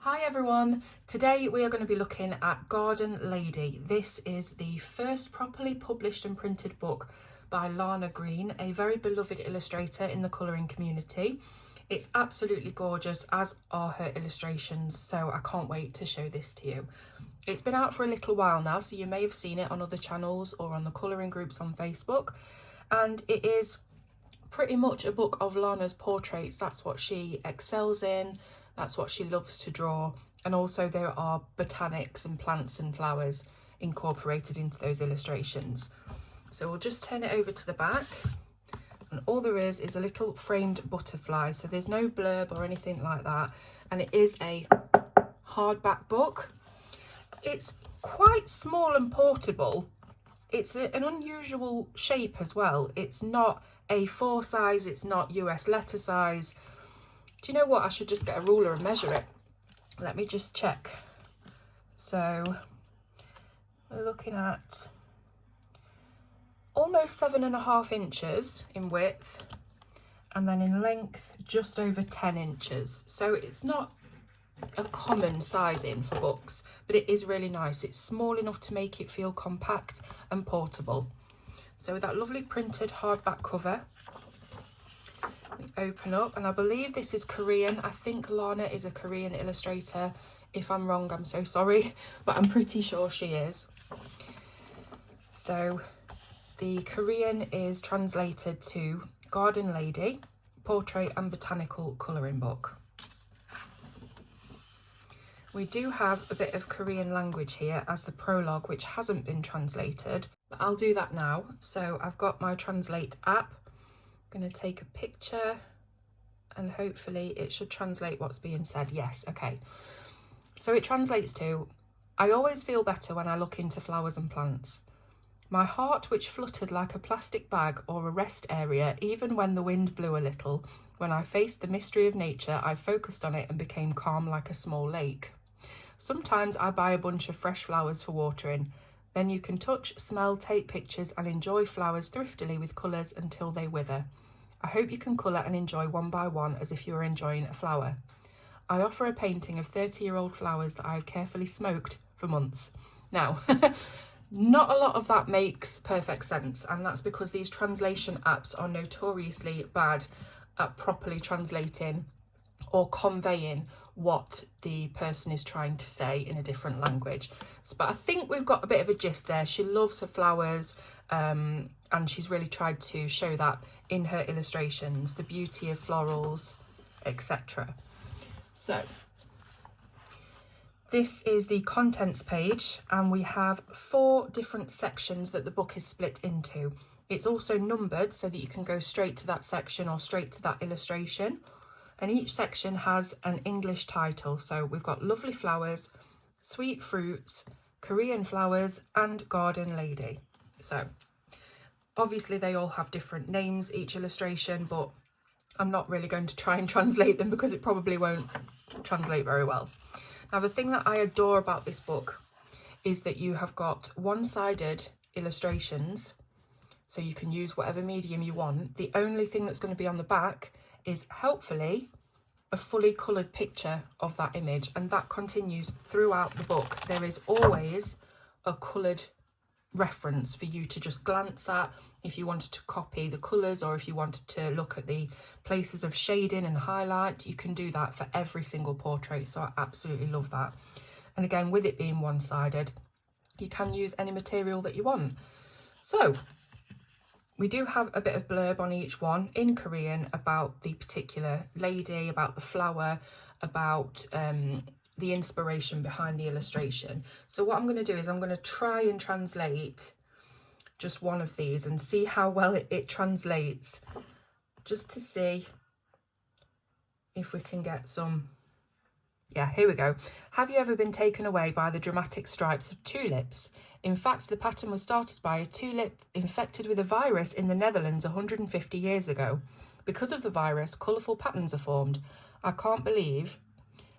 Hi everyone, today we are going to be looking at Garden Lady. This is the first properly published and printed book by Lana Green, a very beloved illustrator in the colouring community. It's absolutely gorgeous, as are her illustrations, so I can't wait to show this to you. It's been out for a little while now, so you may have seen it on other channels or on the colouring groups on Facebook, and it is pretty much a book of Lana's portraits. That's what she excels in, that's what she loves to draw, and also there are botanics and plants and flowers incorporated into those illustrations. So we'll just turn it over to the back, and all there is a little framed butterfly, so there's no blurb or anything like that, and it is a hardback book. It's quite small and portable. It's an unusual shape as well. It's not A4 size, it's not US letter size. Do you know what? I should just get a ruler and measure it. Let me just check. So we're looking at almost 7.5 inches in width, and then in length just over 10 inches. So it's not a common sizing for books, but it is really nice. It's small enough to make it feel compact and portable. So with that lovely printed hardback cover, we open up, and I believe this is Korean. I think Lana is a Korean illustrator. If I'm wrong, I'm so sorry, but I'm pretty sure she is. So the Korean is translated to Garden Lady, Portrait and Botanical Colouring Book. We do have a bit of Korean language here as the prologue, which hasn't been translated, but I'll do that now. So I've got my Translate app. I'm going to take a picture and hopefully it should translate what's being said. Yes, okay. So it translates to, I always feel better when I look into flowers and plants. My heart, which fluttered like a plastic bag or a rest area, even when the wind blew a little, when I faced the mystery of nature, I focused on it and became calm like a small lake. Sometimes I buy a bunch of fresh flowers for watering. Then you can touch, smell, take pictures and enjoy flowers thriftily with colours until they wither. I hope you can colour and enjoy one by one as if you were enjoying a flower. I offer a painting of 30-year-old flowers that I have carefully smoked for months. Now, not a lot of that makes perfect sense, and that's because these translation apps are notoriously bad at properly translating or conveying what the person is trying to say in a different language. But I think we've got a bit of a gist there. She loves her flowers, and she's really tried to show that in her illustrations, the beauty of florals, etc. So this is the contents page, and we have 4 different sections that the book is split into. It's also numbered so that you can go straight to that section or straight to that illustration. And each section has an English title. So we've got Lovely Flowers, Sweet Fruits, Korean Flowers, and Garden Lady. So obviously they all have different names, each illustration, but I'm not really going to try and translate them because it probably won't translate very well. Now, the thing that I adore about this book is that you have got one-sided illustrations, so you can use whatever medium you want. The only thing that's going to be on the back is hopefully a fully coloured picture of that image, and that continues throughout the book. There is always a coloured reference for you to just glance at if you wanted to copy the colours, or if you wanted to look at the places of shading and highlight. You can do that for every single portrait, so I absolutely love that. And again, with it being one-sided, you can use any material that you want. So we do have a bit of blurb on each one in Korean about the particular lady, about the flower, about the inspiration behind the illustration. So what I'm going to do is I'm going to try and translate just one of these and see how well it translates, just to see if we can get some. Yeah, here we go. Have you ever been taken away by the dramatic stripes of tulips? In fact, the pattern was started by a tulip infected with a virus in the Netherlands 150 years ago. Because of the virus, colourful patterns are formed. I can't believe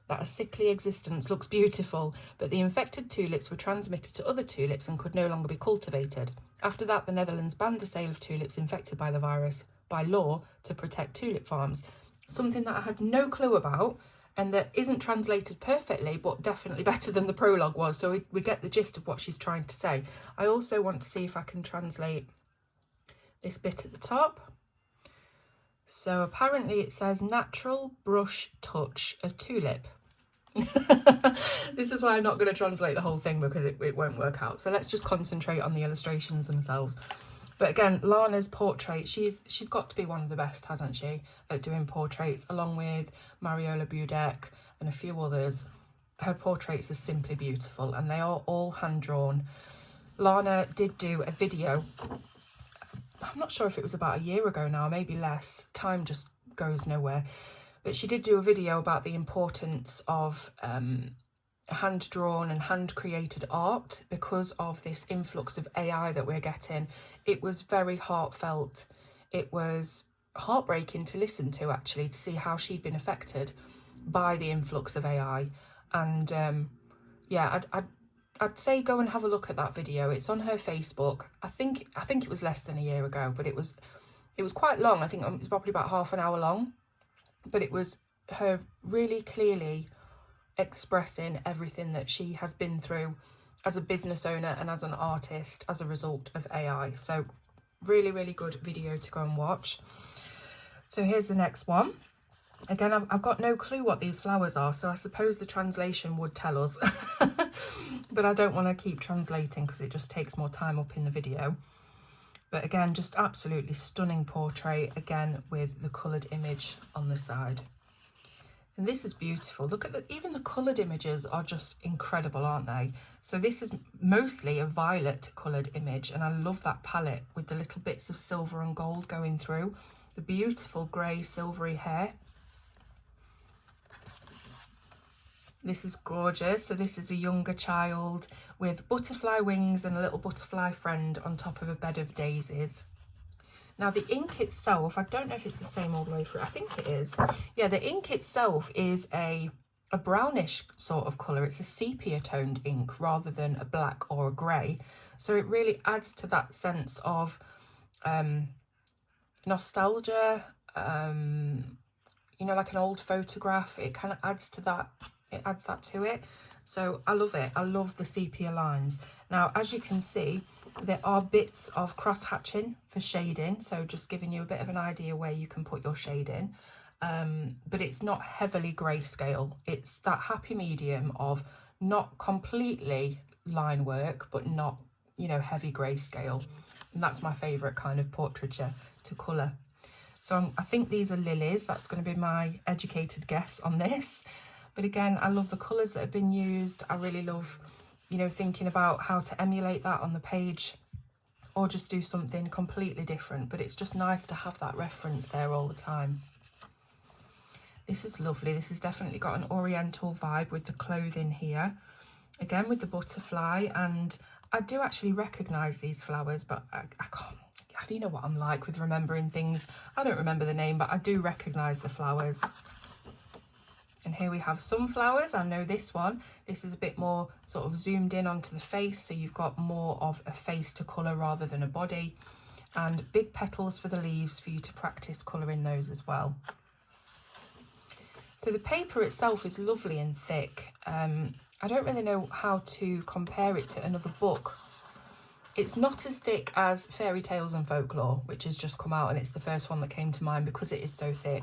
that a sickly existence looks beautiful, but the infected tulips were transmitted to other tulips and could no longer be cultivated. After that, the Netherlands banned the sale of tulips infected by the virus by law to protect tulip farms. Something that I had no clue about, and that isn't translated perfectly, but definitely better than the prologue was. So we get the gist of what she's trying to say. I also want to see if I can translate this bit at the top. So apparently it says natural brush touch of tulip. This is why I'm not going to translate the whole thing, because it won't work out. So let's just concentrate on the illustrations themselves. But again, Lana's portrait, she's got to be one of the best, hasn't she, at doing portraits, along with Mariola Budek and a few others. Her portraits are simply beautiful, and they are all hand-drawn. Lana did do a video, I'm not sure if it was about a year ago now, maybe less, time just goes nowhere, but she did do a video about the importance of hand-drawn and hand-created art because of this influx of AI that we're getting. It was very heartfelt. It was heartbreaking to listen to, actually, to see how she'd been affected by the influx of AI. And yeah, I'd say go and have a look at that video. It's on her Facebook. I think it was less than a year ago, but it was quite long. I think it was probably about half an hour long, but it was her really clearly expressing everything that she has been through as a business owner and as an artist as a result of AI. So really, really good video to go and watch. So here's the next one. Again, I've got no clue what these flowers are, so I suppose the translation would tell us. But I don't want to keep translating because it just takes more time up in the video. But again, just absolutely stunning portrait, again with the coloured image on the side. And this is beautiful. Look at even the coloured images are just incredible, aren't they? So this is mostly a violet coloured image, and I love that palette with the little bits of silver and gold going through. The beautiful grey silvery hair. This is gorgeous. So this is a younger child with butterfly wings and a little butterfly friend on top of a bed of daisies. Now the ink itself, I don't know if it's the same all the way through. I think it is. Yeah, the ink itself is a brownish sort of colour. It's a sepia toned ink rather than a black or a grey. So it really adds to that sense of nostalgia, you know, like an old photograph. It kind of adds to that. It adds that to it. So I love it. I love the sepia lines. Now, as you can see, there are bits of cross hatching for shading. So just giving you a bit of an idea where you can put your shade in. But it's not heavily grayscale. It's that happy medium of not completely line work, but not, you know, heavy grayscale. And that's my favourite kind of portraiture to colour. So I think these are lilies. That's going to be my educated guess on this. But again, I love the colours that have been used. I really love, you know, thinking about how to emulate that on the page or just do something completely different. But it's just nice to have that reference there all the time. This is lovely. This has definitely got an oriental vibe with the clothing here. Again, with the butterfly. And I do actually recognise these flowers, but I can't. You know what I'm like with remembering things. I don't remember the name, but I do recognise the flowers. And here we have sunflowers. I know this one. This is a bit more sort of zoomed in onto the face, so you've got more of a face to colour rather than a body. And big petals for the leaves for you to practice colouring those as well. So the paper itself is lovely and thick. I don't really know how to compare it to another book. It's not as thick as Fairy Tales and Folklore, which has just come out, and it's the first one that came to mind because it is so thick.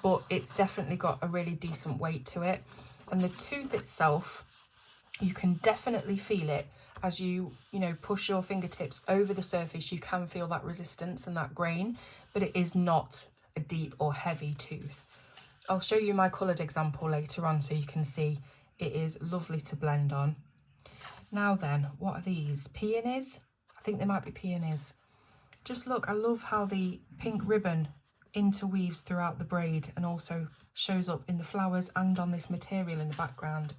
But it's definitely got a really decent weight to it. And the tooth itself, you can definitely feel it as you know, push your fingertips over the surface. You can feel that resistance and that grain, but it is not a deep or heavy tooth. I'll show you my coloured example later on so you can see it is lovely to blend on. Now then, what are these? Peonies? I think they might be peonies. Just look, I love how the pink ribbon interweaves throughout the braid and also shows up in the flowers and on this material in the background.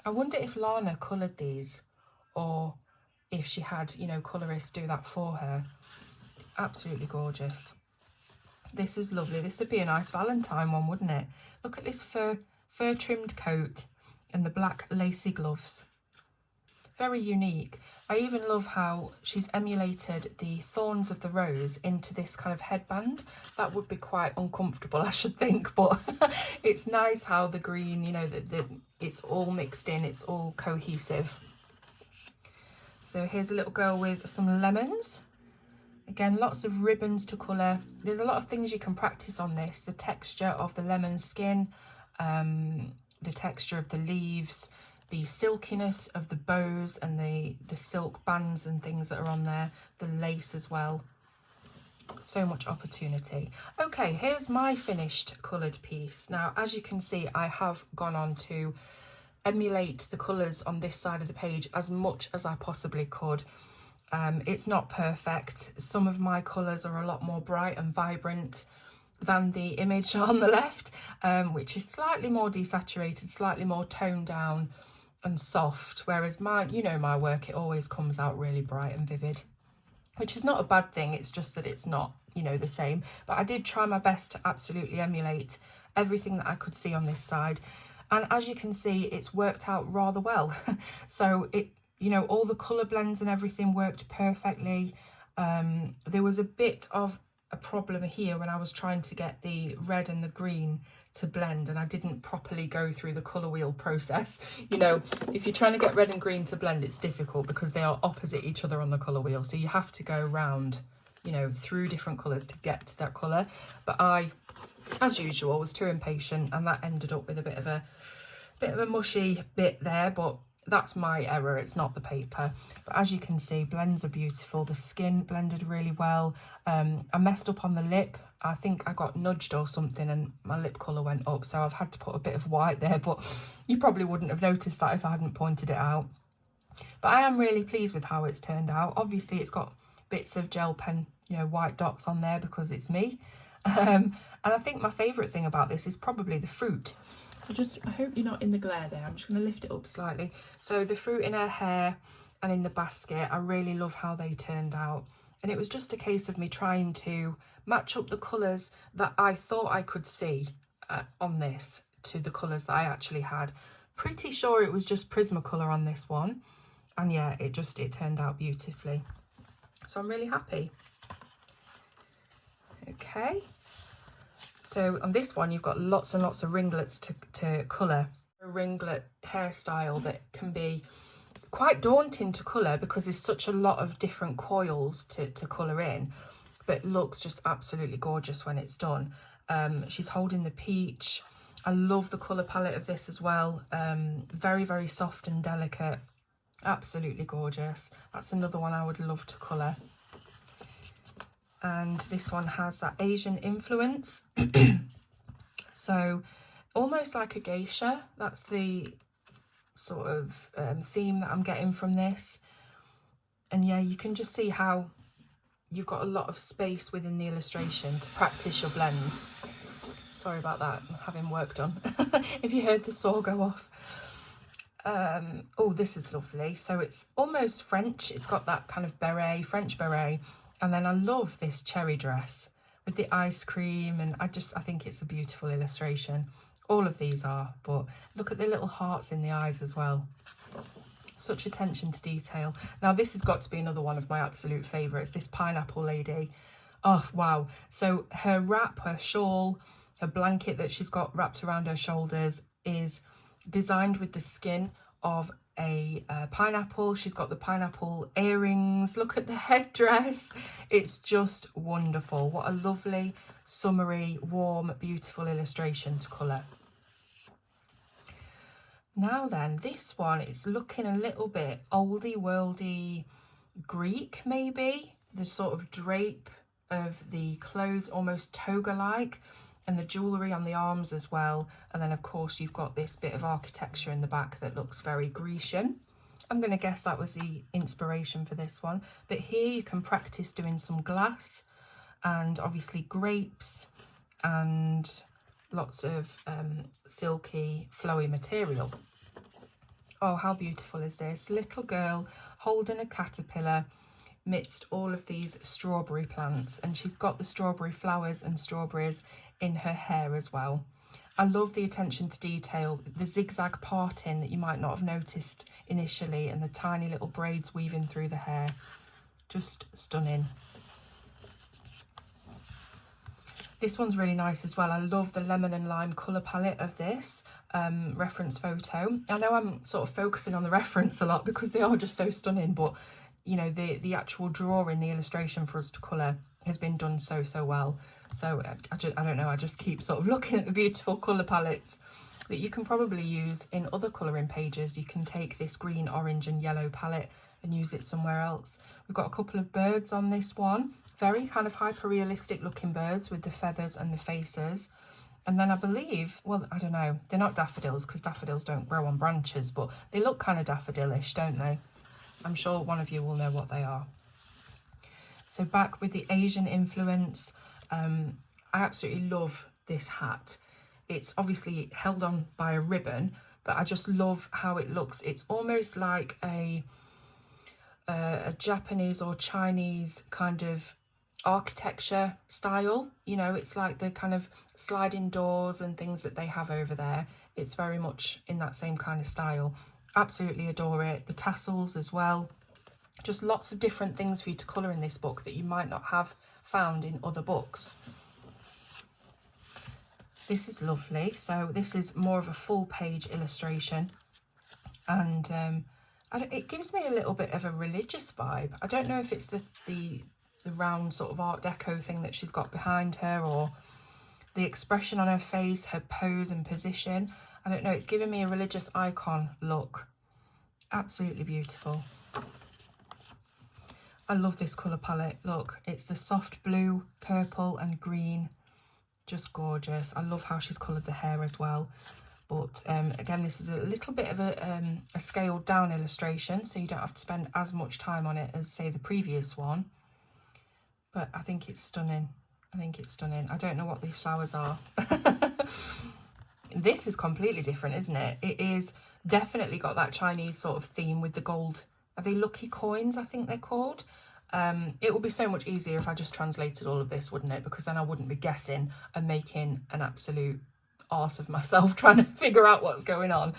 I wonder if Lana coloured these or if she had, you know, colourists do that for her. Absolutely gorgeous. This is lovely. This would be a nice Valentine one, wouldn't it? Look at this fur trimmed coat and the black lacy gloves. very unique. I even love how she's emulated the thorns of the rose into this kind of headband. That would be quite uncomfortable, I should think, but it's nice how the green, you know, it's all mixed in, it's all cohesive. So here's a little girl with some lemons. Again, lots of ribbons to colour. There's a lot of things you can practice on this. The texture of the lemon skin, the texture of the leaves, the silkiness of the bows and the silk bands and things that are on there, the lace as well. So much opportunity. Okay, here's my finished coloured piece. Now, as you can see, I have gone on to emulate the colours on this side of the page as much as I possibly could. It's not perfect. Some of my colours are a lot more bright and vibrant than the image on the left, which is slightly more desaturated, slightly more toned down and soft, whereas my, you know, my work, it always comes out really bright and vivid, which is not a bad thing. It's just that it's not, you know, the same. But I did try my best to absolutely emulate everything that I could see on this side, and as you can see, it's worked out rather well. So it, you know, all the colour blends and everything worked perfectly. There was a bit of a problem here when I was trying to get the red and the green to blend, and I didn't properly go through the colour wheel process. You know, if you're trying to get red and green to blend, it's difficult because they are opposite each other on the colour wheel. So you have to go round, you know, through different colours to get to that colour. But I, as usual, was too impatient, and that ended up with a bit of a mushy bit there, but that's my error, it's not the paper. But as you can see, blends are beautiful. The skin blended really well. I messed up on the lip. I think I got nudged or something and my lip colour went up, so I've had to put a bit of white there, but you probably wouldn't have noticed that if I hadn't pointed it out. But I am really pleased with how it's turned out. Obviously it's got bits of gel pen, you know, white dots on there because it's me. And I think my favourite thing about this is probably the fruit. So I hope you're not in the glare there. I'm just going to lift it up slightly. So the fruit in her hair and in the basket, I really love how they turned out. And it was just a case of me trying to match up the colours that I thought I could see on this to the colours that I actually had. Pretty sure it was just Prismacolor on this one. And yeah, it turned out beautifully. So I'm really happy. Okay. So on this one, you've got lots and lots of ringlets to colour. A ringlet hairstyle that can be quite daunting to colour because there's such a lot of different coils to colour in, but looks just absolutely gorgeous when it's done. She's holding the peach. I love the colour palette of this as well. Very, very soft and delicate. Absolutely gorgeous. That's another one I would love to colour. And this one has that Asian influence. So almost like a geisha. That's the sort of theme that I'm getting from this. And yeah, you can just see how you've got a lot of space within the illustration to practice your blends. Sorry about that, I'm having work done. If you heard the saw go off. Oh, this is lovely. So it's almost French. It's got that kind of beret, French beret. And then I love this cherry dress with the ice cream, and I think it's a beautiful illustration. All of these are, but look at the little hearts in the eyes as well. Such attention to detail. Now this has got to be another one of my absolute favourites, this pineapple lady. Oh, wow. So her wrap, her shawl, her blanket that she's got wrapped around her shoulders is designed with the skin of a pineapple. She's got the pineapple earrings. Look at the headdress. It's just wonderful. What a lovely, summery, warm, beautiful illustration to colour. Now then, this one is looking a little bit oldie worldy Greek, maybe. The sort of drape of the clothes, almost toga-like, and the jewellery on the arms as well. And then of course you've got this bit of architecture in the back that looks very Grecian. I'm going to guess that was the inspiration for this one. But here you can practice doing some glass and obviously grapes and lots of silky flowy material. Oh, how beautiful is this? Little girl holding a caterpillar amidst all of these strawberry plants, and she's got the strawberry flowers and strawberries in her hair as well. I love the attention to detail, the zigzag parting that you might not have noticed initially, and the tiny little braids weaving through the hair. Just stunning. This one's really nice as well. I love the lemon and lime colour palette of this reference photo. I know I'm sort of focusing on the reference a lot because they are just so stunning, but you know, the actual drawing, the illustration for us to colour has been done so well. So I don't know, I just keep sort of looking at the beautiful colour palettes that you can probably use in other colouring pages. You can take this green, orange and yellow palette and use it somewhere else. We've got a couple of birds on this one, very kind of hyper realistic looking birds with the feathers and the faces. And then I believe, well, I don't know, they're not daffodils because daffodils don't grow on branches, but they look kind of daffodilish, don't they? I'm sure one of you will know what they are. So back with the Asian influence, I absolutely love this hat. It's obviously held on by a ribbon, but I just love how it looks. It's almost like a Japanese or Chinese kind of architecture style. You know, it's like the kind of sliding doors and things that they have over there. It's very much in that same kind of style. Absolutely adore it. The tassels as well. Just lots of different things for you to colour in this book that you might not have found in other books. This is lovely. So this is more of a full page illustration, and it gives me a little bit of a religious vibe. I don't know if it's the round sort of Art Deco thing that she's got behind her, or the expression on her face, her pose and position. I don't know, it's giving me a religious icon look. Absolutely beautiful. I love this colour palette. Look, it's the soft blue, purple and green. Just gorgeous. I love how she's coloured the hair as well. But again, this is a little bit of a scaled down illustration, so you don't have to spend as much time on it as, say, the previous one. But I think it's stunning. I think it's stunning. I don't know what these flowers are. This is completely different, isn't it? It is definitely got that Chinese sort of theme with the gold. Are they lucky coins, I think they're called? It would be so much easier if I just translated all of this, wouldn't it? Because then I wouldn't be guessing and making an absolute arse of myself trying to figure out what's going on.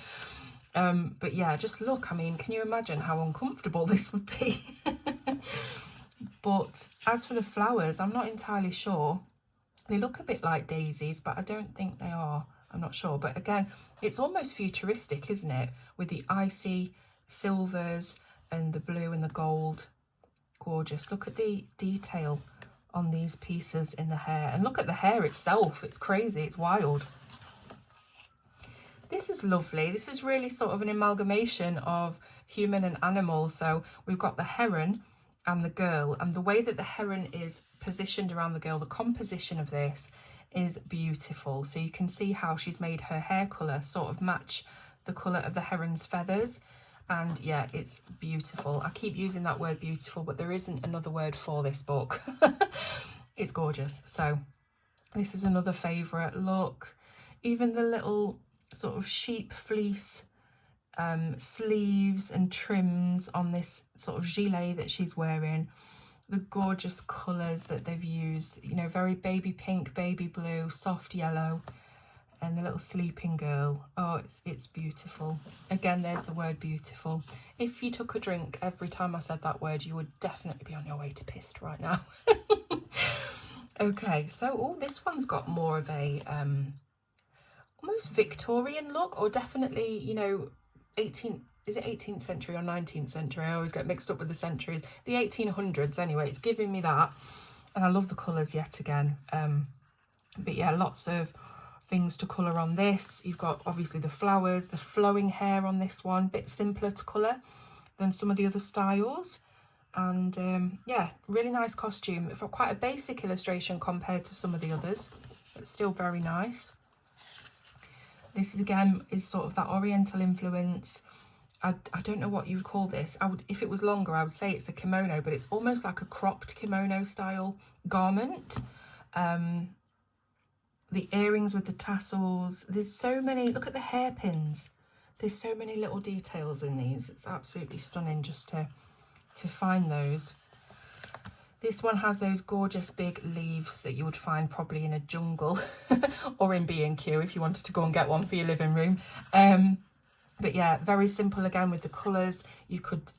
But yeah, just look, I mean, can you imagine how uncomfortable this would be? But as for the flowers, I'm not entirely sure. They look a bit like daisies, but I don't think they are. I'm not sure. But again, it's almost futuristic, isn't it? With the icy silvers and the blue and the gold. Gorgeous. Look at the detail on these pieces in the hair. And look at the hair itself. It's crazy. It's wild. This is lovely. This is really sort of an amalgamation of human and animal. So we've got the heron and the girl, and the way that the heron is positioned around the girl, the composition of this is beautiful. So you can see how she's made her hair colour sort of match the colour of the heron's feathers. And yeah, it's beautiful. I keep using that word beautiful, but there isn't another word for this book. It's gorgeous. So this is another favourite. Look, even the little sort of sheep fleece sleeves and trims on this sort of gilet that she's wearing. The gorgeous colours that they've used, you know, very baby pink, baby blue, soft yellow, and the little sleeping girl. Oh, it's beautiful. Again, there's the word beautiful. If you took a drink every time I said that word, you would definitely be on your way to pissed right now. Okay, so this one's got more of a almost Victorian look, or definitely, you know, 18th, is it 18th century or 19th century? I always get mixed up with the centuries. The 1800s anyway, it's giving me that. And I love the colours yet again. But yeah, lots of things to colour on this. You've got obviously the flowers, the flowing hair on this one, a bit simpler to colour than some of the other styles. And yeah, really nice costume. For quite a basic illustration compared to some of the others, but still very nice. This again is sort of that oriental influence. I don't know what you would call this. If it was longer, I would say it's a kimono, but it's almost like a cropped kimono style garment. The earrings with the tassels. There's so many, look at the hairpins. There's so many little details in these. It's absolutely stunning just to find those. This one has those gorgeous big leaves that you would find probably in a jungle or in B&Q if you wanted to go and get one for your living room. But yeah, very simple again with the colours. You could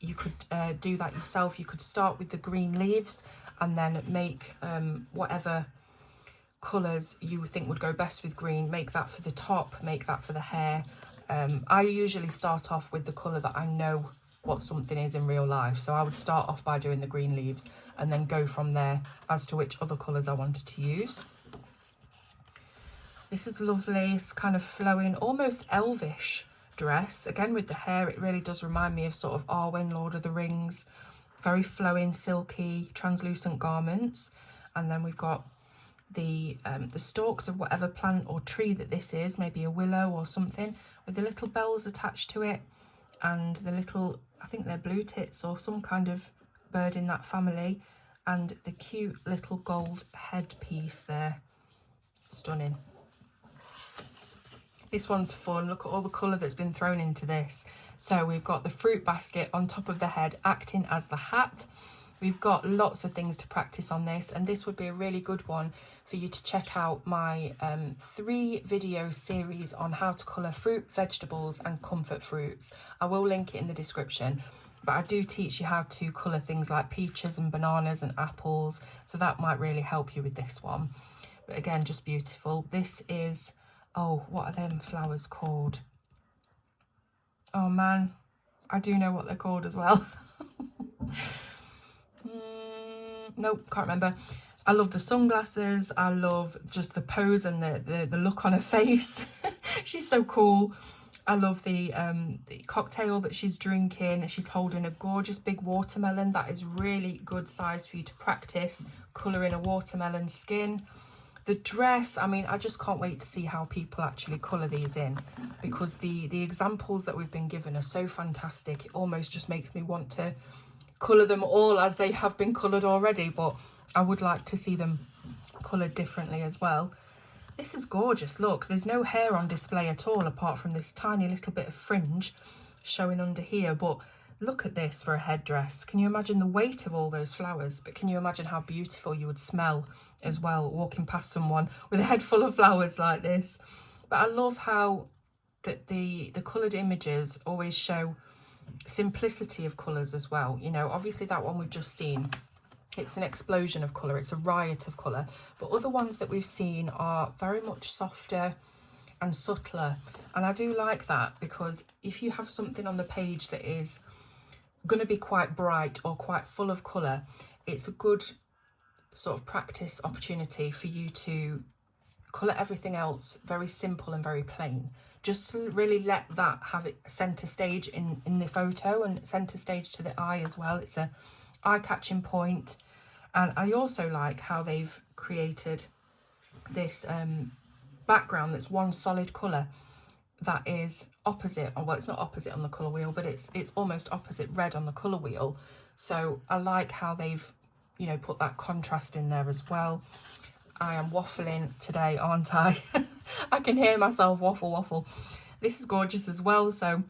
do that yourself. You could start with the green leaves and then make whatever colours you think would go best with green. Make that for the top, make that for the hair. I usually start off with the colour that I know what something is in real life. So I would start off by doing the green leaves and then go from there as to which other colours I wanted to use. This is lovely. It's kind of flowing, almost elvish dress. Again, with the hair, it really does remind me of sort of Arwen, Lord of the Rings. Very flowing, silky, translucent garments. And then we've got the stalks of whatever plant or tree that this is, maybe a willow or something, with the little bells attached to it, and the little, I think they're blue tits or some kind of bird in that family, and the cute little gold headpiece there. Stunning. This one's fun. Look at all the colour that's been thrown into this. So we've got the fruit basket on top of the head acting as the hat. We've got lots of things to practice on this, and this would be a really good one for you to check out my 3 video series on how to colour fruit, vegetables and comfort fruits. I will link it in the description, but I do teach you how to colour things like peaches and bananas and apples, so that might really help you with this one. But again, just beautiful. This is, oh, what are them flowers called? Oh man, I do know what they're called as well. Nope, can't remember. I love the sunglasses. I love just the pose and the look on her face. She's so cool. I love the cocktail that she's drinking. She's holding a gorgeous big watermelon. That is really good size for you to practice colouring a watermelon skin. The dress, I mean, I just can't wait to see how people actually colour these in, because the examples that we've been given are so fantastic. It almost just makes me want to colour them all as they have been coloured already, but I would like to see them coloured differently as well. This is gorgeous. Look, there's no hair on display at all apart from this tiny little bit of fringe showing under here, but look at this for a headdress. Can you imagine the weight of all those flowers? But can you imagine how beautiful you would smell as well walking past someone with a head full of flowers like this? But I love how that the coloured images always show simplicity of colours as well. You know, obviously that one we've just seen, it's an explosion of colour, it's a riot of colour, but other ones that we've seen are very much softer and subtler, and I do like that, because if you have something on the page that is going to be quite bright or quite full of colour, it's a good sort of practice opportunity for you to colour everything else very simple and very plain, just to really let that have it centre stage in the photo and centre stage to the eye as well. It's a eye-catching point. And I also like how they've created this background that's one solid colour that is opposite, or well, it's not opposite on the colour wheel, but it's almost opposite red on the colour wheel. So I like how they've, you know, put that contrast in there as well. I am waffling today, aren't I? I can hear myself waffle. This is gorgeous as well. So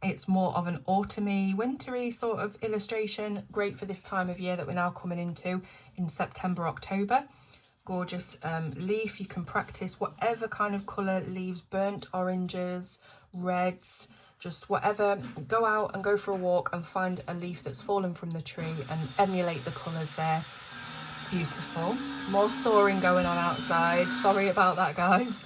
it's more of an autumny, wintry sort of illustration. Great for this time of year that we're now coming into in September, October. Gorgeous leaf. You can practice whatever kind of colour leaves, burnt oranges, reds, just whatever. Go out and go for a walk and find a leaf that's fallen from the tree and emulate the colours there. Beautiful. More soaring going on outside. Sorry about that, guys.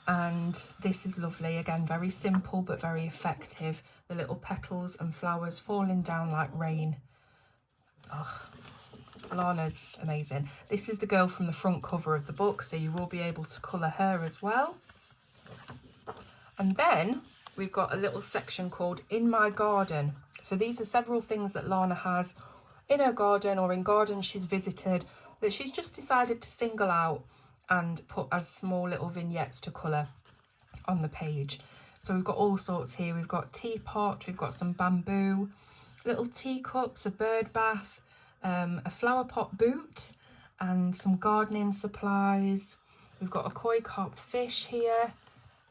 And this is lovely. Again, very simple but very effective. The little petals and flowers falling down like rain. Oh, Lana's amazing. This is the girl from the front cover of the book, so you will be able to colour her as well. And then we've got a little section called In My Garden. So these are several things that Lana has in her garden or in gardens she's visited that she's just decided to single out and put as small little vignettes to colour on the page. So we've got all sorts here. We've got teapot, we've got some bamboo, little teacups, a bird bath, a flower pot boot and some gardening supplies. We've got a koi carp fish here.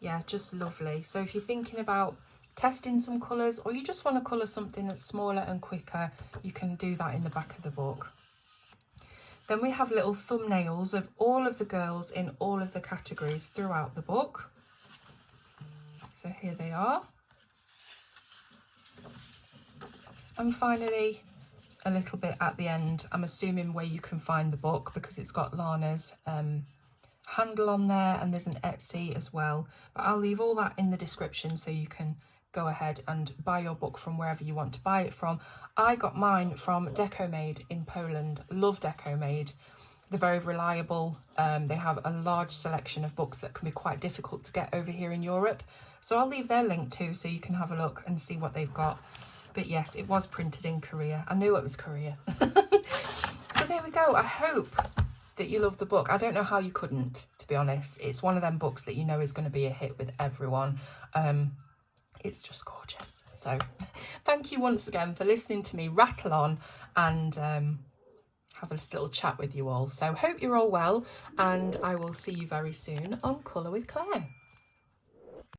Yeah, just lovely. So if you're thinking about testing some colours, or you just want to colour something that's smaller and quicker, you can do that in the back of the book. Then we have little thumbnails of all of the girls in all of the categories throughout the book. So here they are. And finally, a little bit at the end, I'm assuming where you can find the book, because it's got Lana's handle on there, and there's an Etsy as well. But I'll leave all that in the description so you can go ahead and buy your book from wherever you want to buy it from. I got mine from Decomade in Poland. Love Decomade. They're very reliable. They have a large selection of books that can be quite difficult to get over here in Europe. So I'll leave their link too, so you can have a look and see what they've got. But yes, it was printed in Korea. I knew it was Korea. So there we go. I hope that you love the book. I don't know how you couldn't, to be honest. It's one of them books that you know is going to be a hit with everyone. It's just gorgeous. So thank you once again for listening to me rattle on and have a little chat with you all. So hope you're all well, and I will see you very soon on Colour with Claire.